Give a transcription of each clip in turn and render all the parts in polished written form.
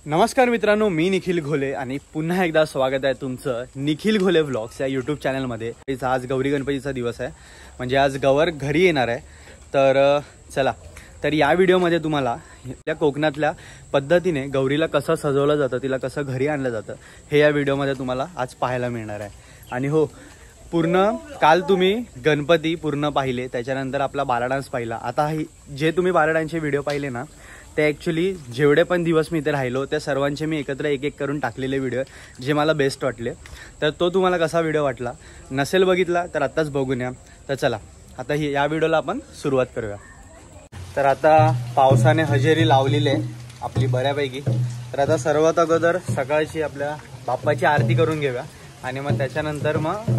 नमस्कार मित्रांनो, मी निखिल घोले आणि पुन्हा एकदा स्वागत आहे तुमचं निखिल घोले व्लॉग्स या यूट्यूब चॅनलमध्ये. आज गौरी गणपतीचा दिवस आहे, म्हणजे आज गवर घरी येणार आहे. तर चला, तर या व्हिडिओमध्ये तुम्हाला या कोकणातल्या पद्धतीने गौरीला कसं सजवलं जातं, तिला कसं घरी आणलं जातं, हे या व्हिडिओमध्ये तुम्हाला आज पाहायला मिळणार आहे. आणि हो, पूर्ण काल तुम्ही गणपती पूर्ण पाहिले, त्याच्यानंतर आपला बारा डान्स पाहिला. आता जे तुम्ही बारा डान्सचे व्हिडिओ पाहिले ना, ते ॲक्च्युली जेवढे पण दिवस मी इथे राहिलो त्या सर्वांचे मी एकत्र एक एक करून टाकलेले व्हिडिओ जे मला बेस्ट वाटले. तर तो तुम्हाला कसा व्हिडिओ वाटला, नसेल बघितला तर आत्ताच बघून या. तर चला, आता या व्हिडिओला आपण सुरुवात करूया. तर आता पावसाने हजेरी लावलेली आहे आपली बऱ्यापैकी. तर आता सर्वात अगोदर सकाळची आपल्या बाप्पाची आरती करून घेऊया आणि मग त्याच्यानंतर मग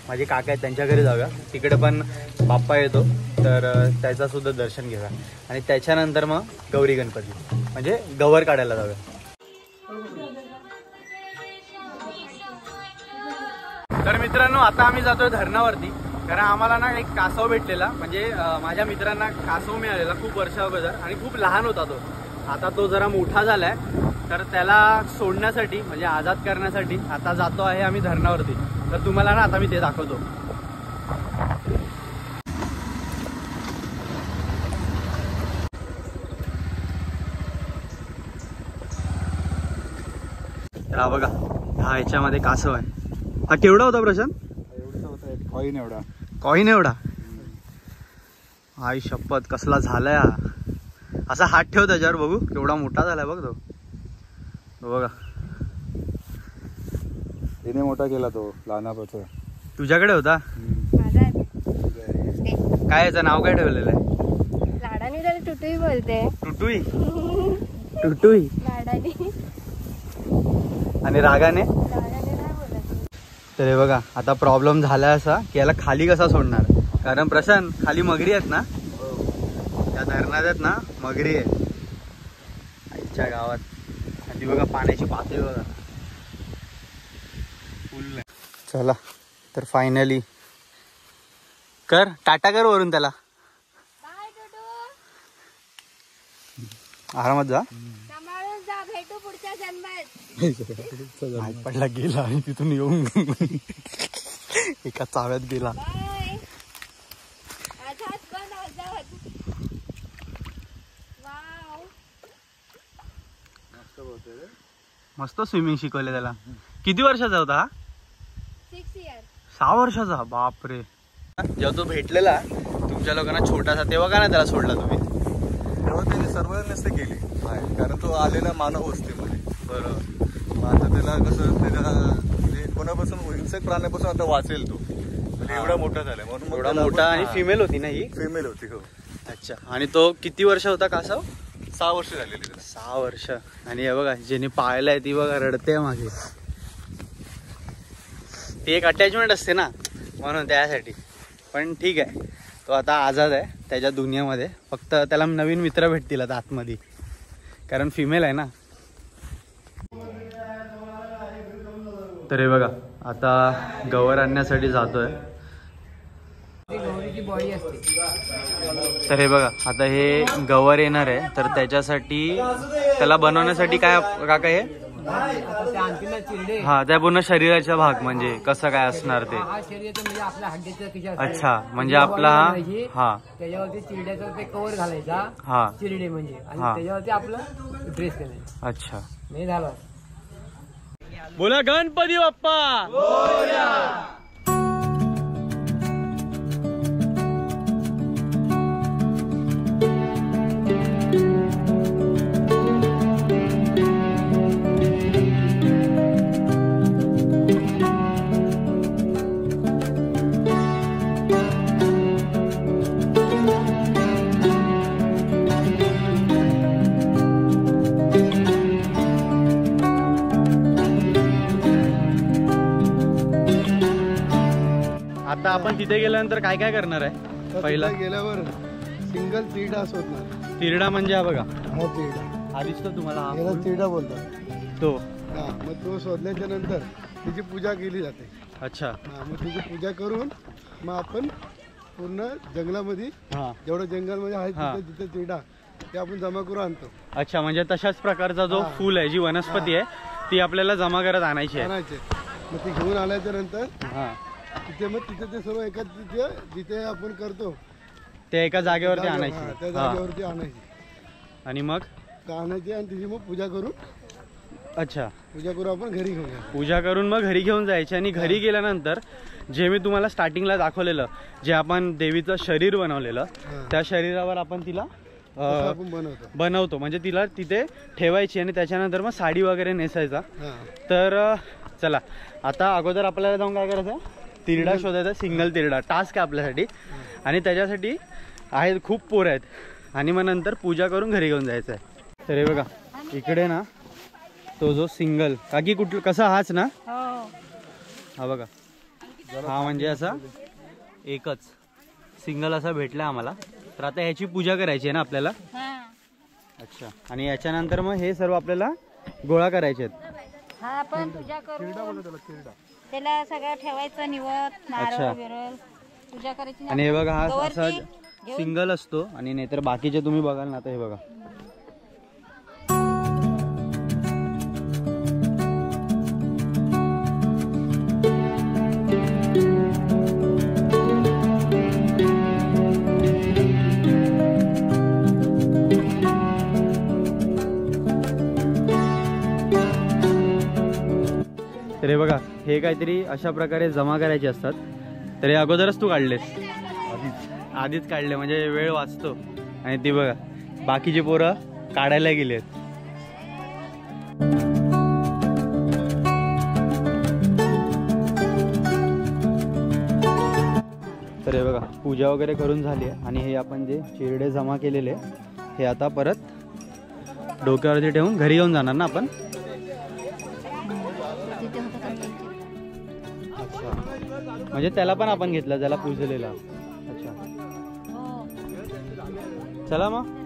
माझे काका आहेत त्यांच्या घरी जाऊया. तिकडे पण बाप्पा येतो, तर त्याचा सुद्धा दर्शन घेऊया आणि त्याच्यानंतर मग गौरी गणपती म्हणजे गवर काढायला जाऊया. तर मित्रांनो, आता आम्ही जातोय धरणावरती, कारण आम्हाला ना एक कासव भेटलेला, म्हणजे माझ्या मित्रांना कासव मिळालेला खूप वर्षा अगोदर आणि खूप लहान होता तो. आता तो जरा मोठा झालाय, तर त्याला सोडण्यासाठी म्हणजे आजाद करण्यासाठी आता जातो आहे आम्ही धरणावरती. तर तुम्हाला ना आता मी ते दाखवतो. हा बघा, हा ह्याच्यामध्ये कासव आहे. हा केवढा होता प्रशांत? कॉईन एवढा. कॉईन एवढा? आई शपथ, कसला झालाय हा. असा हात ठेव त्याच्यावर, बघू केवढा मोठा झालाय बघ तो. बघा, तिने मोठा केला तो लहानापासून. तुझ्याकडे होता? काय याचं नाव काय ठेवलेलं आहे? लाडानी त्याला टुटुई बोलते. टुटुई? टुटुई. लाडानी. आणि रागाने? लाडाने नाही बोलत. तर हे बघा, आता प्रॉब्लेम झाला असा की याला खाली कसा सोडणार, कारण प्रशांत खाली मगरी आहेत ना, त्या धरणात आहेत ना मगरी आहे आईच्या गावात. आणि ती बघा पाण्याची पातळी बघा फुल. चला, तर फायनली कर टाटा कर वरून त्याला. बाय टुटू. आरामात जा, सांभाळून जा, भेटू पुढच्या जन्मात. पडला गेला आणि तिथून येऊन एका चाव्यात गेला. बाय. आजाद बन, आजाद. वाव, मस्त स्विमिंग शिकवले त्याला. किती वर्षाचा होता हा? 6 years. 6 वर्षाचा? बापरे. जेव्हा तो भेटलेला तुमच्या लोकांना छोटासा, तेव्हा का नाही त्याला सोडला तुम्ही? तेव्हा त्याने सर्व नसते केली, कारण तो आलेला मानव वस्तीमध्ये. बरोबर. मग आता त्याला कसं, त्याला म्हणजे कोणापासून हिंसक प्राण्यापासून आता वाचेल तो, म्हणजे एवढा मोठा झाला म्हणून. एवढा मोठा. आणि फिमेल होती ना ही? फिमेल होती हो. अच्छा. आणि तो किती वर्ष होता कासव? 6 वर्ष झालेली. 6 वर्ष. आणि हे बघा, ज्याने पाळलाय ती बघा रडते मागे. ती एक अटॅचमेंट असते ना, म्हणून त्यासाठी. पण ठीक आहे, तो आता आझाद आहे त्याच्या दुनियामध्ये. फक्त त्याला नवीन मित्र भेटतील आता आतमध्ये, कारण फिमेल आहे ना. तर हे बघा, आता गवर आणण्यासाठी जातोय. तर हे बघा, आता हे गवर येणार आहे, तर त्याच्यासाठी त्याला बनवण्यासाठी काय काका हे? हा, त्या पूर्ण शरीराचा भाग, म्हणजे कसं काय असणार ते? अच्छा, म्हणजे आपला हा त्याच्यावरती चिरड्याचा ते कव्हर घालायचा. हा, चिरडे म्हणजे, आणि त्याच्यावरती आपलं ड्रेस करायचा. अच्छा, नाही झालं. बोला गणपती बाप्पा. आता आपण तिथे गेल्यानंतर काय काय करणार आहे? पहिला गेल्यावर सिंगल तिरडा होणार. तिरडा म्हणजे हा बघा, हा तिरडा हा दिसतो तुम्हाला, याला तिरडा बोलतात तो. मग तो शोधल्याच्या नंतर तिची पूजा केली जाते. अच्छा. मग तिची पूजा करून मग आपण पूर्ण जंगलामध्ये जेवढं जंगलमध्ये आहे तिथे तिथे तिरडा ते आपण जमा करून आणतो. अच्छा, म्हणजे तशाच प्रकारचा जो फूल आहे, जी वनस्पती आहे ती आपल्याला जमा करत आणायची आहे. आणायचे. मग ते घेऊन आल्याच्या नंतर हा, तिथे ते सर्व एका तिथे जिथे आपण करतो ते एका जागेवरती त्या आणायची. जागेवरती आणायची आणि मग आणायची आणि तिची मग पूजा करून. अच्छा, पूजा करून आपण घरी घेऊन जायचं. पूजा करून मग घरी घेऊन जायचे. आणि घरी गेल्यानंतर जे मी तुम्हाला स्टार्टिंगला दाखवलेलं, जे आपण देवीचं शरीर बनवलेलं, त्या शरीरावर आपण तिला आपण बनवतो. म्हणजे तिला तिथे ठेवायची आणि त्याच्यानंतर मग साडी वगैरे नेसायचा. तर चला, आता अगोदर आपल्याला जाऊन काय करायचं, तिरडा शोधायचा, सिंगल तिरडा टास्क आहे आपल्यासाठी. आणि त्याच्यासाठी आहेत खूप पोरं आहेत. आणि मग नंतर पूजा करून घरी घेऊन जायचं आहे. तर हे बघा इकडे ना तो जो सिंगल, काकी कुठलं कसा, हाच ना? हा बघा, हा म्हणजे असा एकच सिंगल असा भेटला आम्हाला. तर आता ह्याची पूजा करायची आहे ना आपल्याला. अच्छा, आणि याच्यानंतर मग हे सर्व आपल्याला गोळा करायचे आहेत. हा, आपण पूजा करू, त्याला सगळं ठेवायचं निवत, नारळ वगैरे पूजा करायची. आणि हे बघा हा असा सिंगल असतो. आणि नाहीतर बाकीचे तुम्ही बघाल ना, तर हे बघा तर हे बघा, हे काहीतरी अशा प्रकारे जमा करायचे असतात. तर हे अगोदरच तू काढलेस? आधीच काढले, म्हणजे वेळ वाचतो. आणि ती बघा बाकीचे पोरं काढायला गेलेत. तर हे बघा पूजा वगैरे करून झाली आहे. आणि हे आपण जे चिरडे जमा केलेले हे आता परत डोक्यावरती ठेवून घरी येऊन जाणार ना आपण. अच्छा, म्हणजे त्याला पण आपण घेतला, ज्याला पूजलेला. अच्छा, चला मग.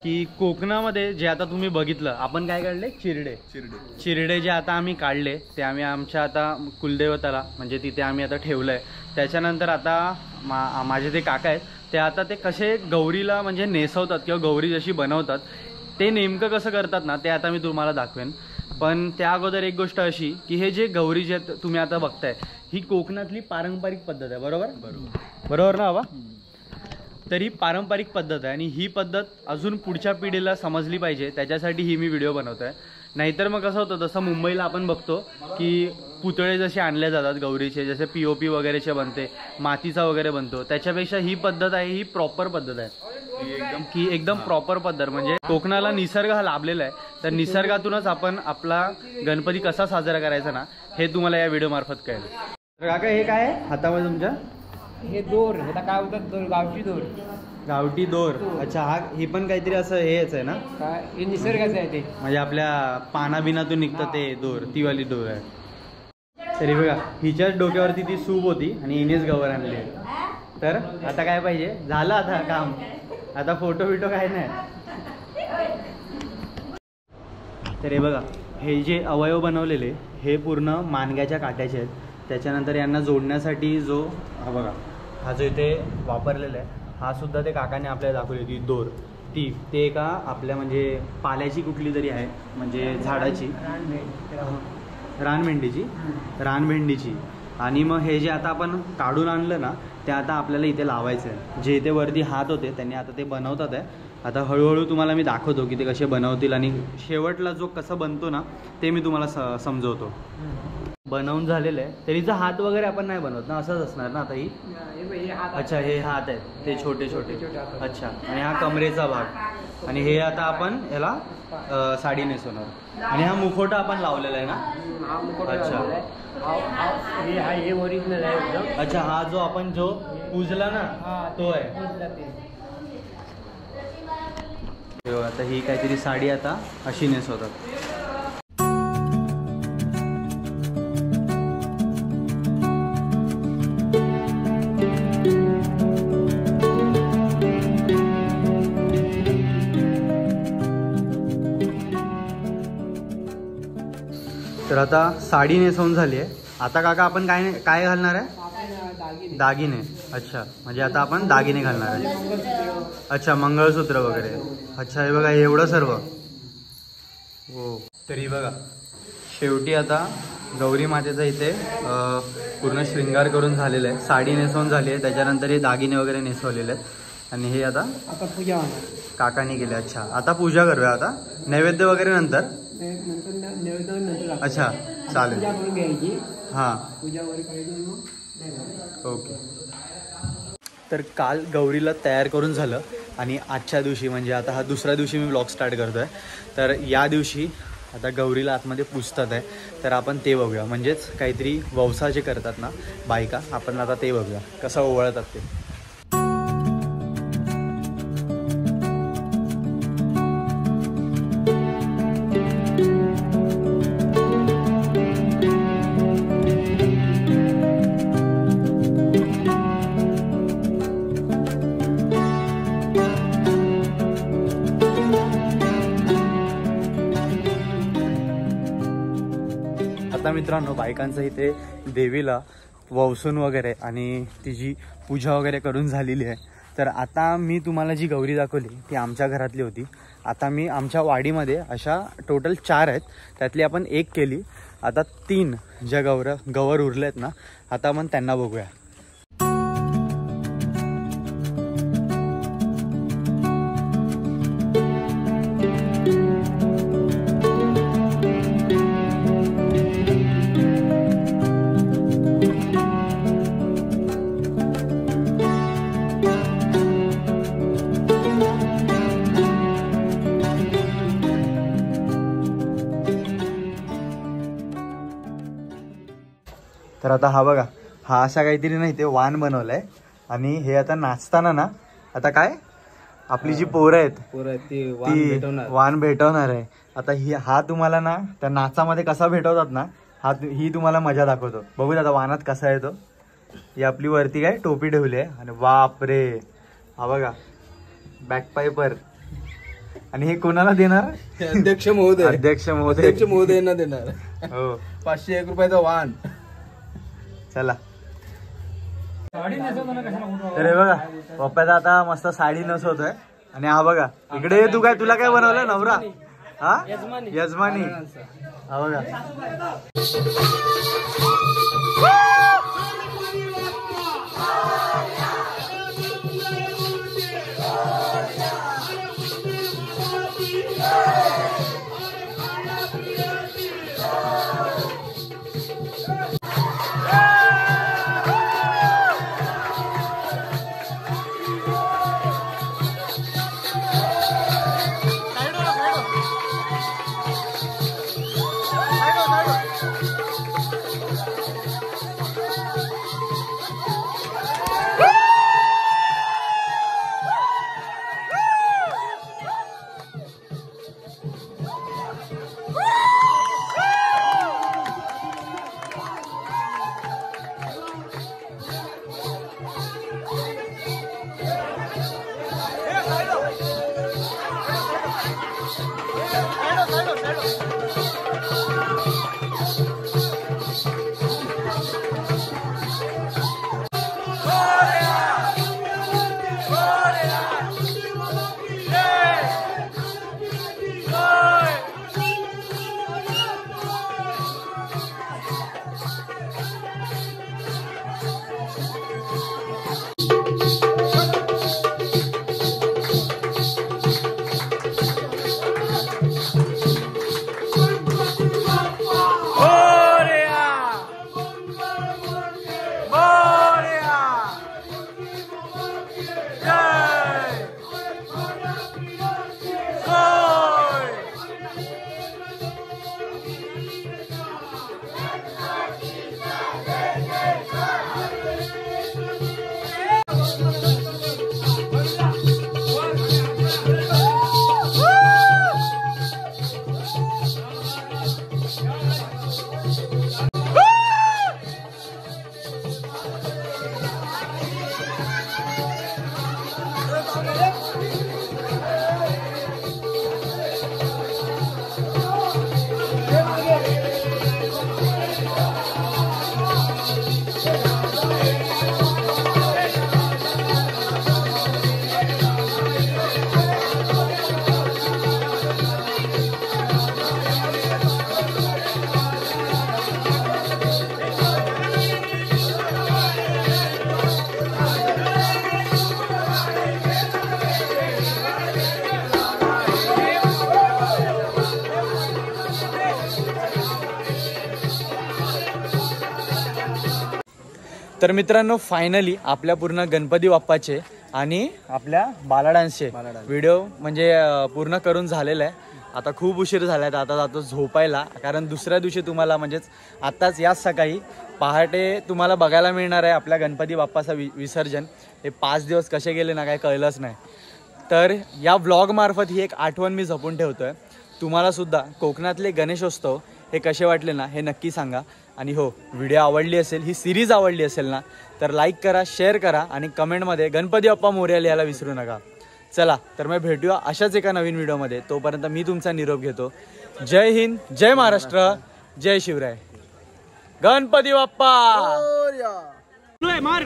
की कोकणामध्ये जे आता तुम्ही बघितलं, आपण काय काढले, चिरडे जे आता आम्ही काढले ते आम्ही आमच्या आता कुलदेवताला म्हणजे तिथे आम्ही आता ठेवलंय. त्याच्यानंतर आता माझे ते काका आहेत ते आता ते कसे गौरीला म्हणजे नेसवतात किंवा गौरी जशी बनवतात ते नेमकं कसं करतात ना, ते आता मी तुम्हाला दाखवेन. पण त्या अगोदर एक गोष्ट अशी की हे जे गौरी जे तुम्ही आता बघताय ही कोकणातली पारंपरिक पद्धत आहे. बरोबर ना बाबा? तर ही पारंपरिक पद्धत आहे आणि ही पद्धत अजून पुढच्या पिढीला समजली पाहिजे, त्याच्यासाठी ही मी व्हिडिओ बनवतोय. नाहीतर मग कसं होतं, जसं मुंबईला आपण बघतो की पुतळे जसे आणले जातात गौरीचे, जसे POP वगैरेचे बनते, मातीचा वगैरे बनतो, त्याच्यापेक्षा ही पद्धत आहे, ही प्रॉपर पद्धत आहे, एकदम प्रॉपर पद्धत. म्हणजे कोकणाला निसर्ग हा लाभलेला आहे, तर निसर्गातूनच आपण आपला गणपती कसा साजरा करायचा ना, हे तुम्हाला या व्हिडिओ मार्फत कळेल. तर काका हे काय आहे हातामध्ये तुमच्या? हे दोर, ह्याला काय होतात, दोर, गावठी दोर. गावठी दोर. अच्छा, हा हे पण काहीतरी असं हेच आहे ना? काय हे निसर्गाचं आहे ते, म्हणजे आपल्या पानाबिनातून निघतं ते दोर, ती वाली दोर आहे. तरी बघा हिच्याच डोक्यावरती ती सूप होती आणि हिनेच गवर आणली. तर आता काय पाहिजे, झालं आता काम, आता फोटो बिटो काय नाही. तर हे बघा हे जे अवयव बनवलेले हे पूर्ण मानग्याच्या काट्याचे आहेत. त्याच्यानंतर यांना जोडण्यासाठी जो हा बघा हा जो इथे वापरलेला आहे हा सुद्धा ते काकाने आपल्याला दाखवली होती दोर ते एका आपल्या म्हणजे पाल्याची कुठली तरी आहे म्हणजे झाडाची रानभेंडीची. आणि मग हे जे आता आपण काढून आणलं ना ते आता आपल्याला इथे लावायचं आहे. जे इथे वरती हात होते त्यांनी आता ते बनवतात आहे. आता हळूहळू तुम्हाला मी दाखवतो की ते कसे बनवतील आणि शेवटला जो कसं बनतो ना ते मी तुम्हाला समजवतो. बनवून झालेलं आहे तरीचा हात वगैरे आपण नाही बनवत ना, असंच असणार ना आता ही. अच्छा हे हात आहेत ते छोटे छोटे. अच्छा आणि हा कमरेचा भाग आणि हे आता आपण याला साडी नेसवणार आणि हा मुखोटा आपण लावलेला आहे ना. अच्छा हे ओरिजिनल आहे एकदम. अच्छा हा जो आपण जो पूजला ना तो आहे. आता ही काहीतरी साडी आता अशी नेसवतात. तर आता साडी नेसवून झाली आहे. आता काका आपण काय काय घालणार आहे? दागिने. अच्छा म्हणजे आता आपण दागिने घालणार आहे. अच्छा मंगळसूत्र वगैरे. अच्छा हे बघा एवढं सर्व. हो तरी बघा शेवटी आता गौरी मातेचा इथे पूर्ण शृंगार करून झालेला आहे. साडी नेसवून झाली आहे. त्याच्यानंतर हे दागिने वगैरे नेसवलेले आहेत आणि हे आता पूजा काकांनी केले. अच्छा आता पूजा करूया. आता नैवेद्य वगैरे नंतर. अच्छा चालेल. हां ओके. तर काल गौरीला तयार करून झालं आणि आजच्या दिवशी म्हणजे आता हा दुसऱ्या दिवशी मी व्लॉग स्टार्ट करतो आहे. तर या दिवशी आता गौरीला आतमध्ये पुजतात आहे तर आपण ते बघूया. म्हणजेच काहीतरी ववसा जे करतात ना बायका आपण आता ते बघूया कसं ओवळतात ते. आता मित्रांनो बायकांचं इथे देवीला ववसून वगैरे आणि तिची पूजा वगैरे करून झालेली आहे. तर आता मी तुम्हाला जी गौरी दाखवली ती आमच्या घरातली होती. आता मी आमच्या वाडीमध्ये अशा टोटल 4 आहेत त्यातली आपण 1 केली. आता 3 ज्या गवर उरले आहेत ना आता आपण त्यांना बघूया. तर आता हा बघा हा असा काहीतरी नाही ते वाण बनवलंय आणि हे आता नाचताना ना आता काय आपली जी पोरं आहेत ती वाण भेटवणार आहे. आता हा तुम्हाला ना त्या नाचामध्ये कसा भेटवतात ना ही तुम्हाला मजा दाखवतो. बघू आता वाणात कसा आहे तो. ही आपली वरती काय टोपी ठेवली आहे आणि बाप रे हा बघा बॅकपायपर. आणि हे कोणाला देणार? अध्यक्ष महोदयांना देणार. हो 501 रुपयाचा वाण. चला तर हे बघा पप्पाचा आता मस्त साडी नेसवतोय आणि हा बघा इकडे तू काय तुला काय बनवलं नवरा? हा यजमानी. हा बघा तर मित्रांनो फायनली आपल्या पूर्ण गणपती बाप्पाचे आणि आपल्या बाला डान्सचे व्हिडिओ म्हणजे पूर्ण करून झालेला आहे. आता खूप उशीर झाला आहे, आता जातो झोपायला, कारण दुसऱ्या दिवशी तुम्हाला म्हणजेच आत्ताच याच सकाळी पहाटे तुम्हाला बघायला मिळणार आहे आपल्या गणपती बाप्पाचं विसर्जन. हे 5 दिवस कसे गेले ना काय कळलंच नाही. तर या व्लॉगमार्फत ही एक आठवण मी जपून ठेवतो आहे. तुम्हालासुद्धा कोकणातले गणेशोत्सव हे कसे वाटले ना हे नक्की सांगा. आणि हो, व्हिडिओ आवडली असेल, ही सिरीज आवडली असेल ना तर लाईक करा, शेअर करा आणि कमेंटमध्ये गणपती बाप्पा मोरया लिहायला विसरू नका. चला तर मग भेटूया अशाच एका नवीन व्हिडिओमध्ये. तोपर्यंत मी तुमचा निरोप घेतो. जय हिंद, जय महाराष्ट्र, जय शिवराय. गणपती बाप्पा मार.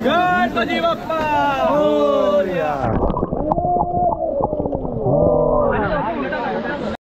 गणपती बाप्पा मोरया.